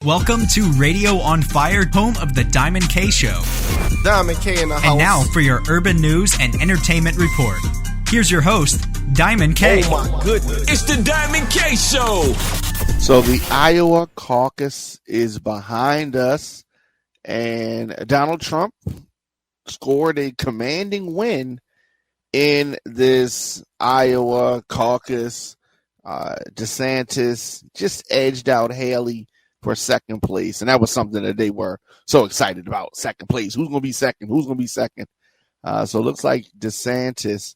Welcome to Radio on Fire, home of the Diamond K Show. Diamond K in the house. And now for your urban news and entertainment report. Here's your host, Diamond K. Oh my goodness. It's the Diamond K Show. So the Iowa caucus is behind us, and Donald Trump scored a commanding win in this Iowa caucus. DeSantis just edged out Haley for second place, and that was something that they were so excited about. Second place. Who's going to be second? Who's going to be second? So it looks like DeSantis.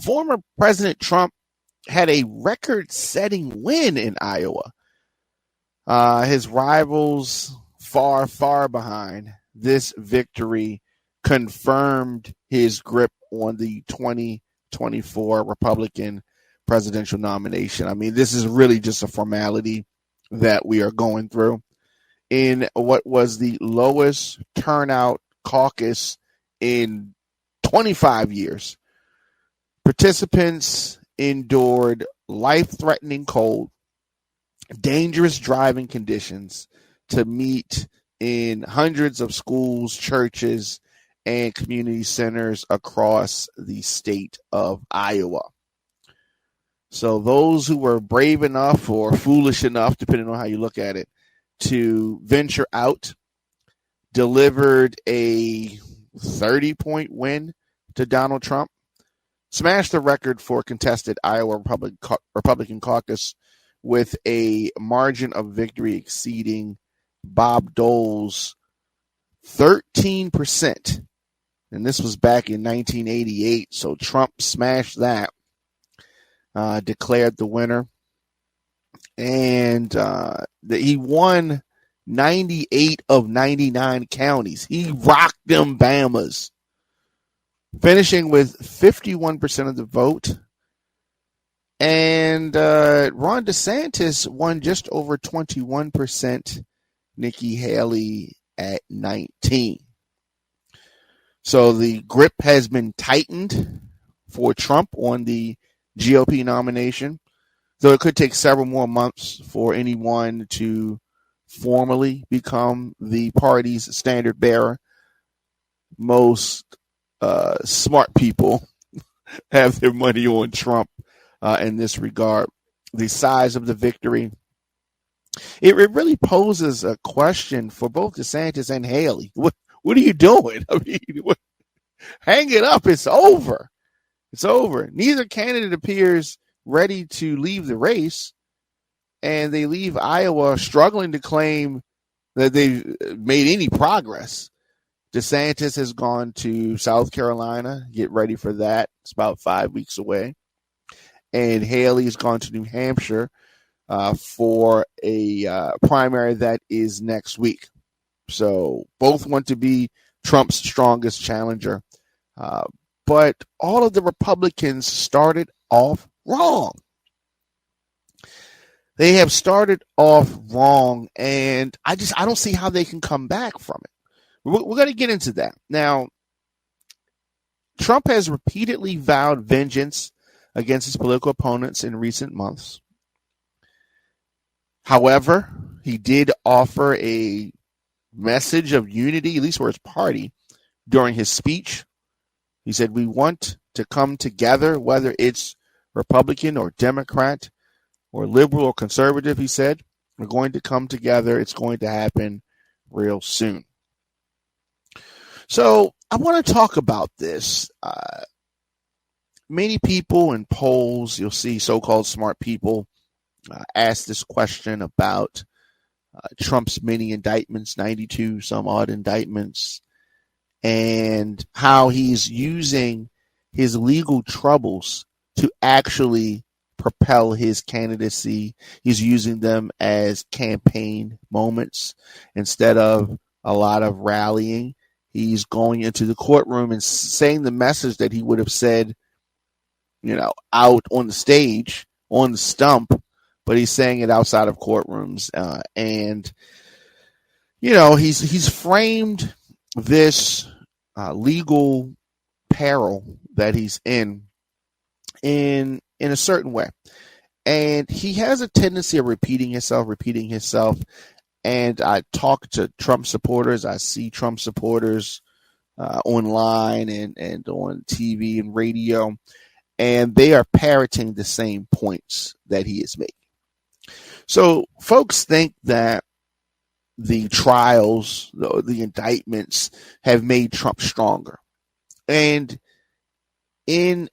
Former President Trump had a record-setting win in Iowa. His rivals far, far behind. This victory confirmed his grip on the 2024 Republican presidential nomination. I mean, this is really just a formality that we are going through in what was the lowest turnout caucus in 25 years. Participants endured life-threatening cold, dangerous driving conditions to meet in hundreds of schools, churches, and community centers across the state of Iowa. So those who were brave enough or foolish enough, depending on how you look at it, to venture out, delivered a 30-point win to Donald Trump, smashed the record for contested Iowa Republican caucus with a margin of victory exceeding Bob Dole's 13%. And this was back in 1988, so Trump smashed that. Declared the winner, and he won 98 of 99 counties. He rocked them Bamas, finishing with 51% of the vote. And Ron DeSantis won just over 21%, Nikki Haley at 19. So the grip has been tightened for Trump on the GOP nomination, though it could take several more months for anyone to formally become the party's standard bearer. Most smart people have their money on Trump in this regard. The size of the victory, it really poses a question for both DeSantis and Haley. What are you doing? I mean, hang it up. It's over. It's over. Neither candidate appears ready to leave the race, and they leave Iowa struggling to claim that they've made any progress. DeSantis has gone to South Carolina. Get ready for that. It's about 5 weeks away. And Haley's gone to New Hampshire for a primary that is next week. So both want to be Trump's strongest challenger. But all of the Republicans started off wrong. They have started off wrong, and I don't see how they can come back from it. We're going to get into that. Now, Trump has repeatedly vowed vengeance against his political opponents in recent months. However, he did offer a message of unity, at least for his party, during his speech. He said, we want to come together, whether it's Republican or Democrat or liberal or conservative, he said. We're going to come together. It's going to happen real soon. So I want to talk about this. Many people in polls, you'll see so-called smart people, ask this question about Trump's many indictments, 92 some odd indictments, and how he's using his legal troubles to actually propel his candidacy. He's using them as campaign moments instead of a lot of rallying. He's going into the courtroom and saying the message that he would have said, out on the stage, on the stump, but he's saying it outside of courtrooms. And he's framed this legal peril that he's in a certain way. And he has a tendency of repeating himself. And I talk to Trump supporters. I see Trump supporters online and on TV and radio, and they are parroting the same points that he is making. So folks think that the trials, the indictments have made Trump stronger. And in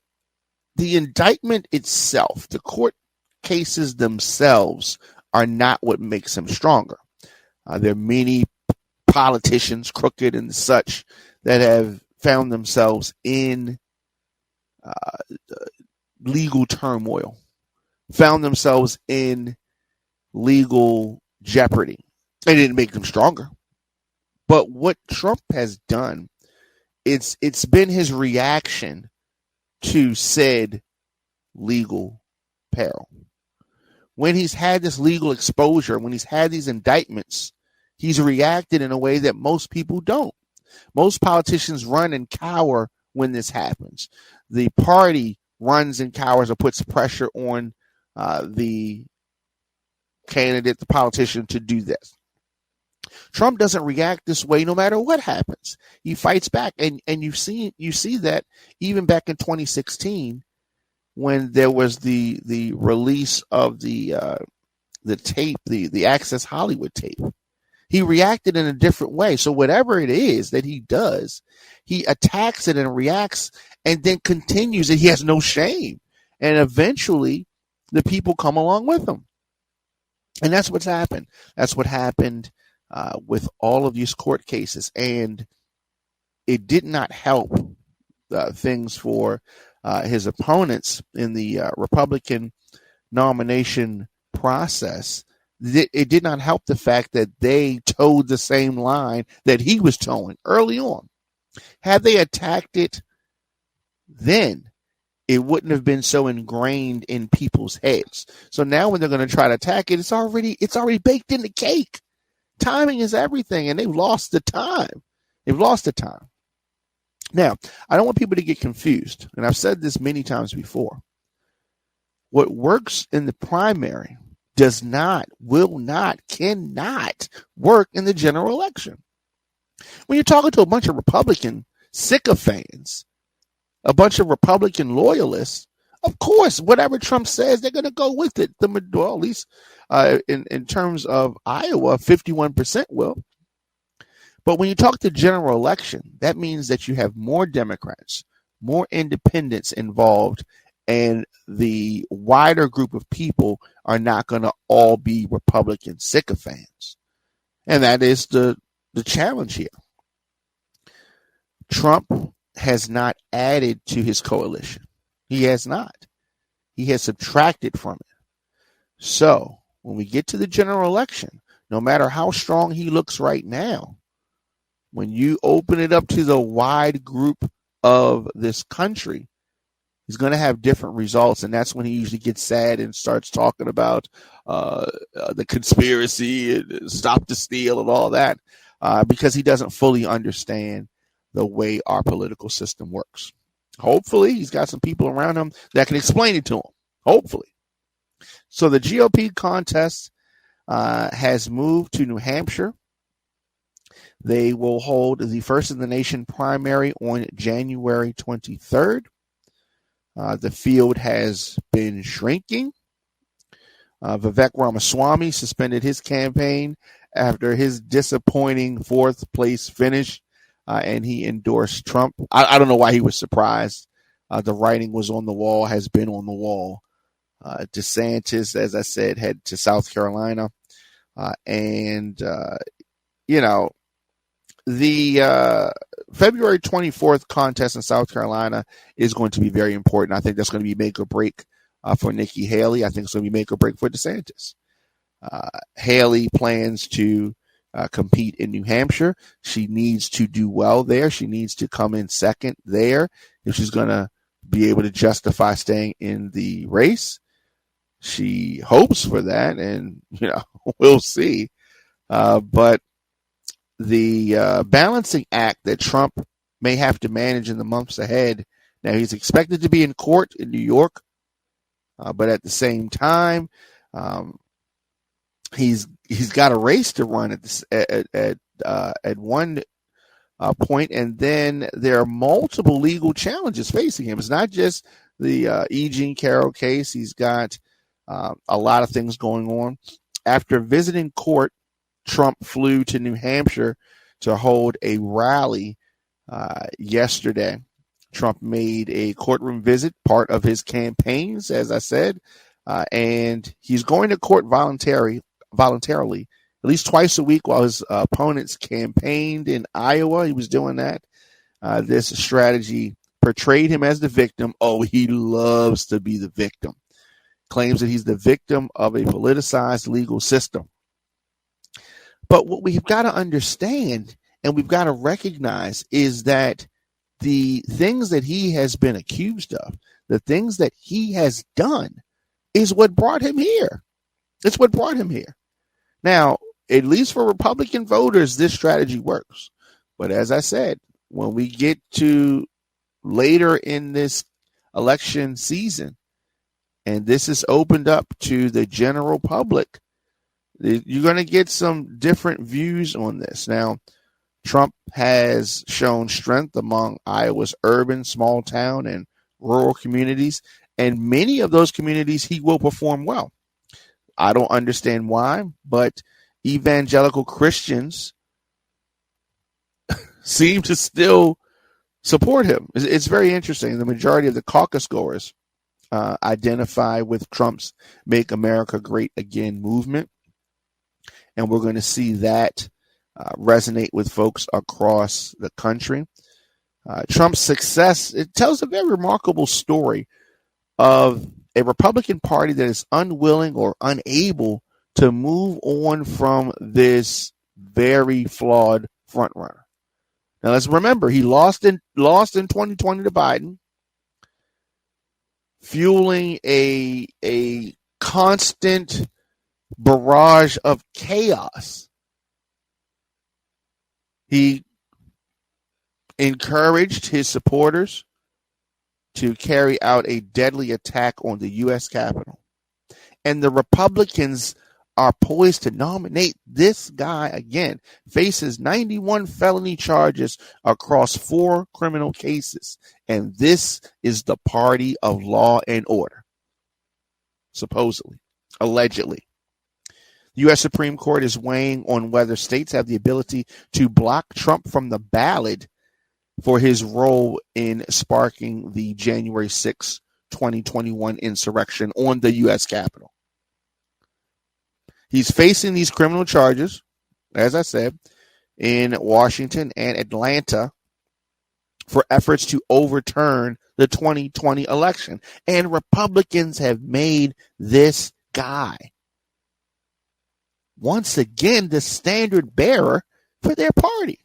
the indictment itself, the court cases themselves are not what makes him stronger. There are many politicians, crooked and such, that have found themselves in legal turmoil, found themselves in legal jeopardy. It didn't make them stronger. But what Trump has done, it's been his reaction to said legal peril. When he's had this legal exposure, when he's had these indictments, he's reacted in a way that most people don't. Most politicians run and cower when this happens. The party runs and cowers or puts pressure on the candidate, the politician, to do this. Trump doesn't react this way no matter what happens. He fights back, and you see that even back in 2016 when there was the release of the tape, the Access Hollywood tape. He reacted in a different way. So whatever it is that he does, he attacks it and reacts and then continues it. He has no shame. And eventually the people come along with him. And that's what's happened. That's what happened with all of these court cases. And it did not help things for his opponents in the Republican nomination process. It did not help the fact that they towed the same line that he was towing early on. Had they attacked it then, it wouldn't have been so ingrained in people's heads. So now when they're going to try to attack it, it's already baked in the cake. Timing is everything, and they've lost the time. Now, I don't want people to get confused, and I've said this many times before. What works in the primary does not, will not, cannot work in the general election. When you're talking to a bunch of Republican sycophants, a bunch of Republican loyalists, of course, whatever Trump says, they're going to go with it. Well, at least in terms of Iowa, 51% will. But when you talk to general election, that means that you have more Democrats, more independents involved, and the wider group of people are not going to all be Republican sycophants. And that is the challenge here. Trump has not added to his coalition. He has not. He has subtracted from it. So when we get to the general election, no matter how strong he looks right now, when you open it up to the wide group of this country, he's going to have different results. And that's when he usually gets sad and starts talking about the conspiracy and stop the steal and all that, because he doesn't fully understand the way our political system works. Hopefully, he's got some people around him that can explain it to him. Hopefully. So the GOP contest has moved to New Hampshire. They will hold the first in the nation primary on January 23rd. The field has been shrinking. Vivek Ramaswamy suspended his campaign after his disappointing fourth place finish, and he endorsed Trump. I don't know why he was surprised. The writing was on the wall, has been on the wall. DeSantis, as I said, head to South Carolina. The February 24th contest in South Carolina is going to be very important. I think that's going to be make or break for Nikki Haley. I think it's going to be make or break for DeSantis. Haley plans to compete in New Hampshire. She needs to do well there. She needs to come in second there if she's going to be able to justify staying in the race. She hopes for that, and we'll see. But the balancing act that Trump may have to manage in the months ahead. Now, he's expected to be in court in New York, but at the same time, he's got a race to run at one point, and then there are multiple legal challenges facing him. It's not just the E. Jean Carroll case. He's got a lot of things going on. After visiting court, Trump flew to New Hampshire to hold a rally yesterday. Trump made a courtroom visit, part of his campaigns, as I said, and he's going to court voluntarily, at least twice a week while his opponents campaigned in Iowa. He was doing that. This strategy portrayed him as the victim. Oh, he loves to be the victim. Claims that he's the victim of a politicized legal system. But what we've got to understand and we've got to recognize is that the things that he has been accused of, the things that he has done, is what brought him here. It's what brought him here. Now, at least for Republican voters, this strategy works. But as I said, when we get to later in this election season, and this is opened up to the general public, you're going to get some different views on this. Now, Trump has shown strength among Iowa's urban, small town, and rural communities, and many of those communities he will perform well. I don't understand why, but evangelical Christians seem to still support him. It's very interesting. The majority of the caucus goers identify with Trump's Make America Great Again movement, and we're going to see that resonate with folks across the country. Trump's success, it tells a very remarkable story of a Republican Party that is unwilling or unable to move on from this very flawed frontrunner. Now let's remember, he lost in 2020 to Biden, fueling a constant barrage of chaos. He encouraged his supporters to carry out a deadly attack on the U.S. Capitol. And the Republicans are poised to nominate this guy again. Faces 91 felony charges across 4 criminal cases. And this is the party of law and order. Supposedly. Allegedly. The U.S. Supreme Court is weighing on whether states have the ability to block Trump from the ballot for his role in sparking the January 6, 2021 insurrection on the U.S. Capitol. He's facing these criminal charges, as I said, in Washington and Atlanta for efforts to overturn the 2020 election. And Republicans have made this guy once again the standard bearer for their party.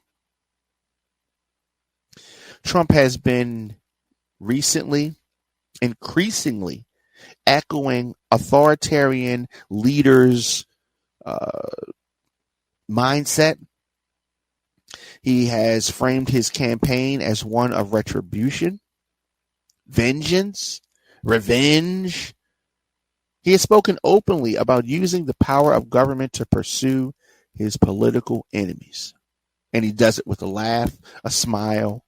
Trump has been recently, increasingly echoing authoritarian leaders' mindset. He has framed his campaign as one of retribution, vengeance, revenge. He has spoken openly about using the power of government to pursue his political enemies. And he does it with a laugh, a smile,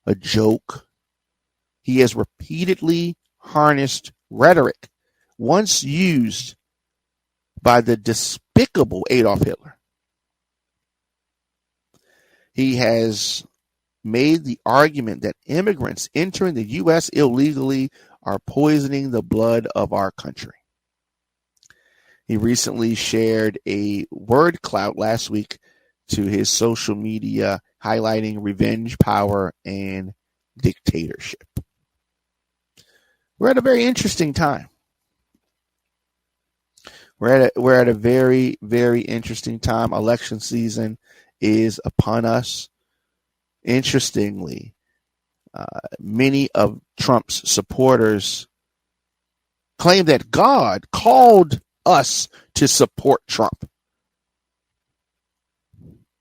a joke. He has repeatedly harnessed rhetoric once used by the despicable Adolf Hitler. He has made the argument that immigrants entering the U.S. illegally are poisoning the blood of our country. He recently shared a word clout last week to his social media highlighting revenge, power, and dictatorship. We're at a very interesting time. We're at a very, very interesting time. Election season is upon us. Interestingly, many of Trump's supporters claim that God called us to support Trump.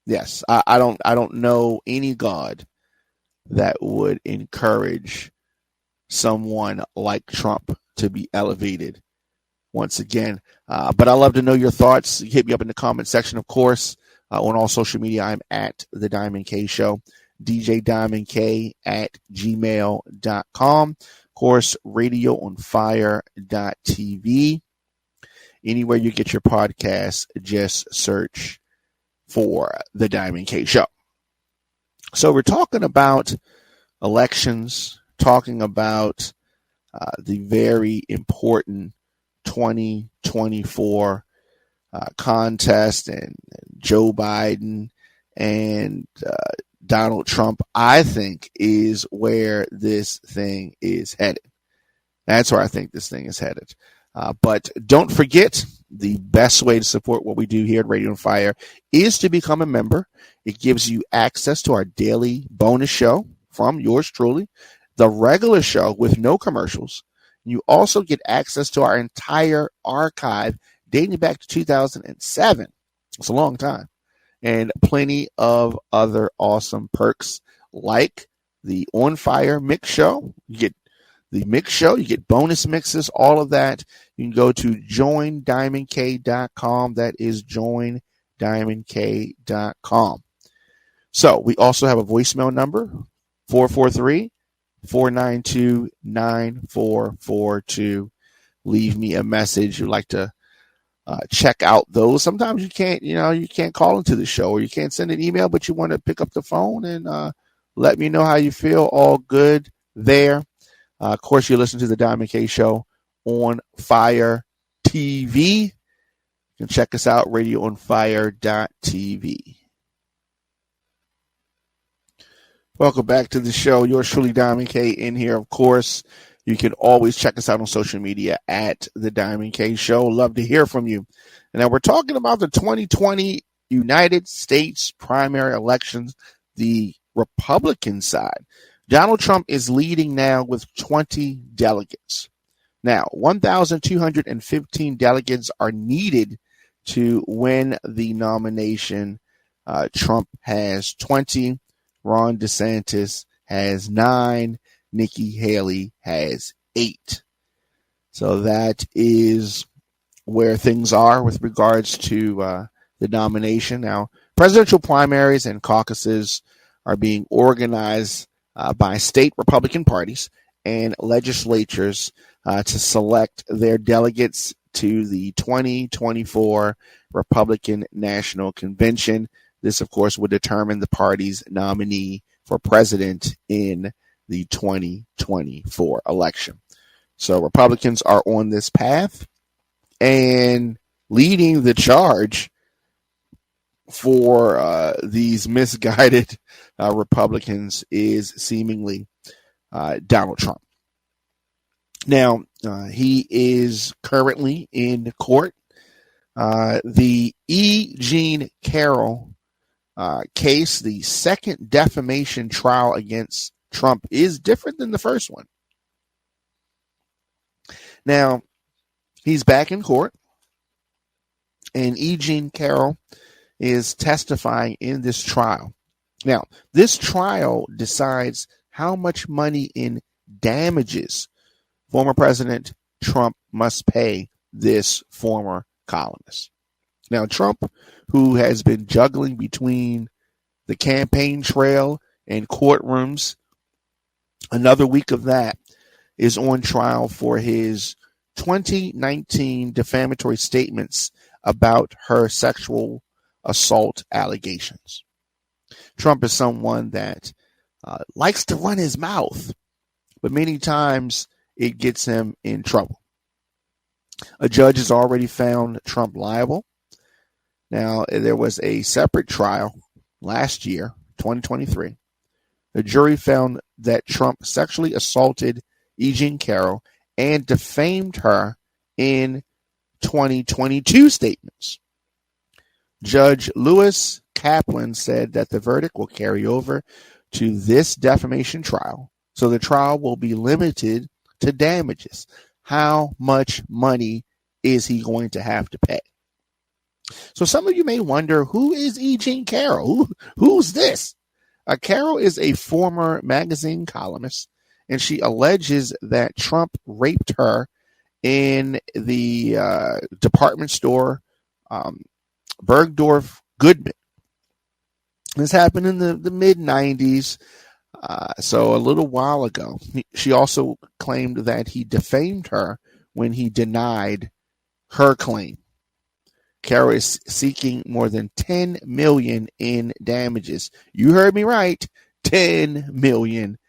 Yes, I don't know any God that would encourage someone like Trump to be elevated once again. But I love to know your thoughts. Hit me up in the comment section, of course. On all social media, I'm at The Diamond K Show, djdiamondk at gmail.com. Of course, radioonfire.tv. Anywhere you get your podcast, just search for The Diamond K Show. So we're talking about elections, talking about the very important 2024 contest, and Joe Biden and Donald Trump, I think, is where this thing is headed. That's where I think this thing is headed. But don't forget, the best way to support what we do here at Radio on Fire is to become a member. It gives you access to our daily bonus show from yours truly, the regular show with no commercials. You also get access to our entire archive dating back to 2007. It's a long time. And plenty of other awesome perks like the On Fire Mix Show. You get the Mix Show, you get bonus mixes, all of that. You can go to joindiamondk.com. That is joindiamondk.com. So we also have a voicemail number, 443-492-9442. Leave me a message. You'd like to check out those. Sometimes you can't call into the show, or you can't send an email, but you want to pick up the phone and let me know how you feel. All good there. Of course, you listen to the Diamond K Show on Fire TV. You can check us out, radioonfire.tv. Welcome back to the show. Yours truly, Diamond K, in here, of course. You can always check us out on social media at The Diamond K Show. Love to hear from you. And now we're talking about the 2020 United States primary elections, the Republican side. Donald Trump is leading now with 20 delegates. Now, 1,215 delegates are needed to win the nomination. Trump has 20. Ron DeSantis has 9. Nikki Haley has 8. So that is where things are with regards to the nomination. Now, presidential primaries and caucuses are being organized by state Republican parties and legislatures to select their delegates to the 2024 Republican National Convention. This, of course, would determine the party's nominee for president in the 2024 election. So Republicans are on this path, and leading the charge for these misguided Republicans is seemingly Donald Trump. Now, he is currently in court. The E. Jean Carroll case, the second defamation trial against Trump, is different than the first one. Now, he's back in court, and E. Jean Carroll is testifying in this trial. Now, this trial decides how much money in damages former President Trump must pay this former columnist. Now, Trump, who has been juggling between the campaign trail and courtrooms, another week of that, is on trial for his 2019 defamatory statements about her sexual assault allegations. Trump is someone that likes to run his mouth, but many times it gets him in trouble. A judge has already found Trump liable. Now, there was a separate trial last year, 2023. The jury found that Trump sexually assaulted E. Jean Carroll and defamed her in 2022 statements. Judge Lewis Kaplan said that the verdict will carry over to this defamation trial, so the trial will be limited to damages. How much money is he going to have to pay? So some of you may wonder, who is E. Jean Carroll? Who's this? Carroll is a former magazine columnist, and she alleges that Trump raped her in the department store, Bergdorf Goodman. This happened in the mid 90s, so a little while ago. She also claimed that he defamed her when he denied her claim. Carol is seeking more than $10 million in damages. You heard me right, $10 million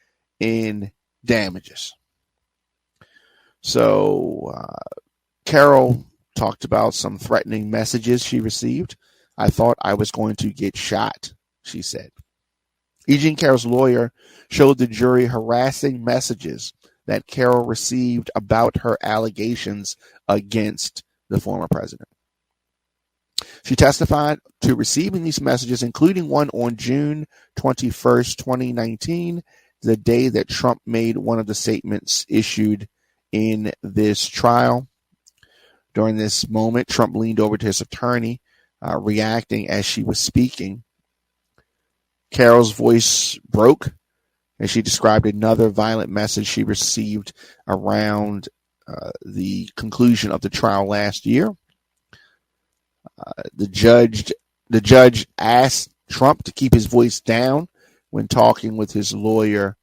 in damages. So Carol talked about some threatening messages she received. I thought I was going to get shot, she said. E. Jean Carroll's lawyer showed the jury harassing messages that Carol received about her allegations against the former president. She testified to receiving these messages, including one on June 21st, 2019, the day that Trump made one of the statements issued in this trial. During this moment, Trump leaned over to his attorney, reacting as she was speaking. Carol's voice broke, and she described another violent message she received around the conclusion of the trial last year. The judge asked Trump to keep his voice down when talking with his lawyer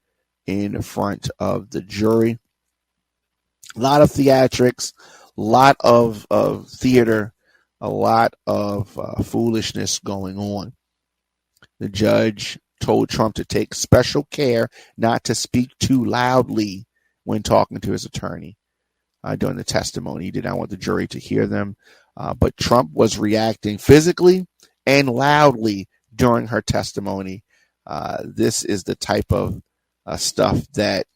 in front of the jury. A lot of theatrics, a lot of theater, a lot of foolishness going on. The judge told Trump to take special care not to speak too loudly when talking to his attorney during the testimony. He did not want the jury to hear them. But Trump was reacting physically and loudly during her testimony. This is the type of stuff that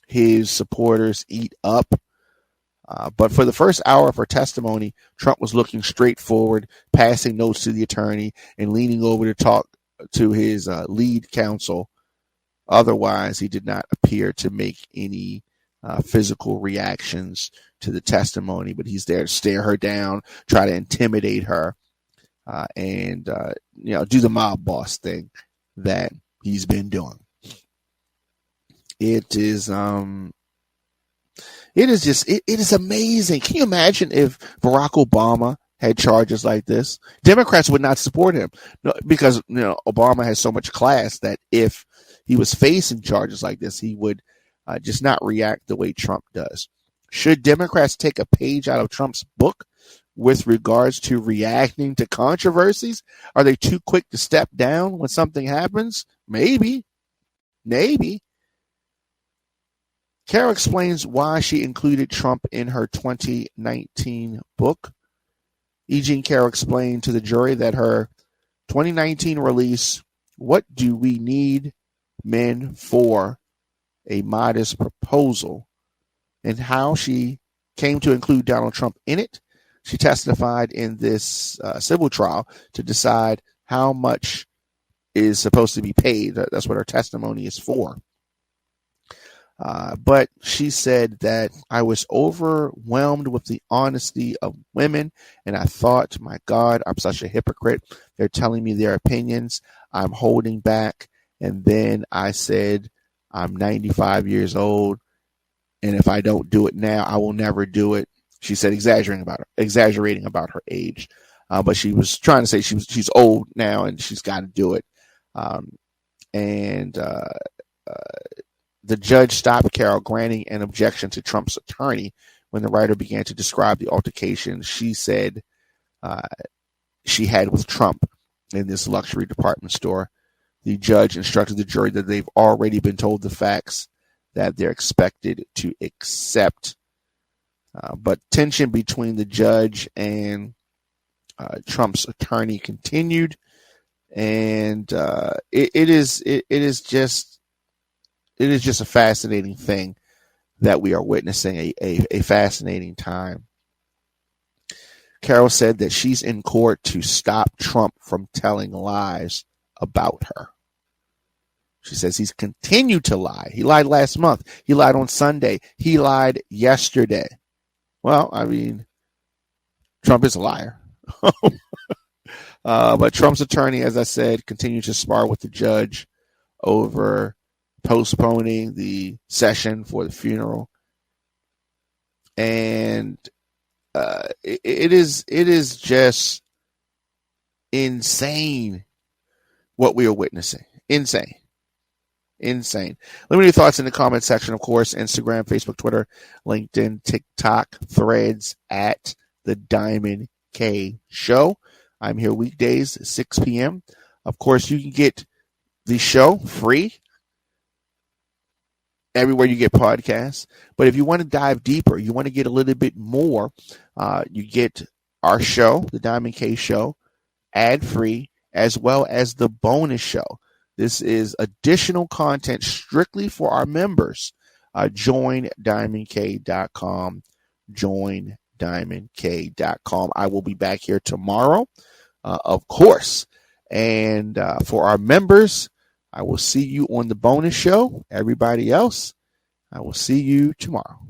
his supporters eat up. But for the first hour of her testimony, Trump was looking straight forward, passing notes to the attorney, and leaning over to talk to his lead counsel. Otherwise, he did not appear to make any physical reactions to the testimony, but he's there to stare her down, try to intimidate her, and do the mob boss thing that he's been doing. It is amazing. Can you imagine if Barack Obama had charges like this? Democrats would not support him because Obama has so much class that if he was facing charges like this, he would just not react the way Trump does. Should Democrats take a page out of Trump's book with regards to reacting to controversies? Are they too quick to step down when something happens? Maybe. Carol explains why she included Trump in her 2019 book. E. Jean Carroll explained to the jury that her 2019 release, What Do We Need Men For? A Modest Proposal, and how she came to include Donald Trump in it. She testified in this civil trial to decide how much is supposed to be paid. That's what her testimony is for. But she said that I was overwhelmed with the honesty of women, and I thought, my God, I'm such a hypocrite. They're telling me their opinions. I'm holding back. And then I said, I'm 95 years old, and if I don't do it now, I will never do it. She said, exaggerating about her age, but she was trying to say she's old now and she's got to do it. The judge stopped Carol, granting an objection to Trump's attorney when the writer began to describe the altercation she said she had with Trump in this luxury department store. The judge instructed the jury that they've already been told the facts that they're expected to accept. But tension between the judge and Trump's attorney continued, and it is just a fascinating thing that we are witnessing, a fascinating time. Carol said that she's in court to stop Trump from telling lies about her. She says he's continued to lie. He lied last month. He lied on Sunday. He lied yesterday. Well, I mean, Trump is a liar. But Trump's attorney, as I said, continued to spar with the judge over postponing the session for the funeral. And it is just insane what we are witnessing. Insane. Let me know your thoughts in the comment section, of course. Instagram, Facebook, Twitter, LinkedIn, TikTok, Threads at The Diamond K Show. I'm here weekdays at 6 p.m. Of course, you can get the show free everywhere you get podcasts. But if you want to dive deeper, you want to get a little bit more, you get our show, The Diamond K Show, ad-free, as well as the bonus show. This is additional content strictly for our members. Join diamondk.com. Join diamondk.com. I will be back here tomorrow, of course. And for our members, I will see you on the bonus show. Everybody else, I will see you tomorrow.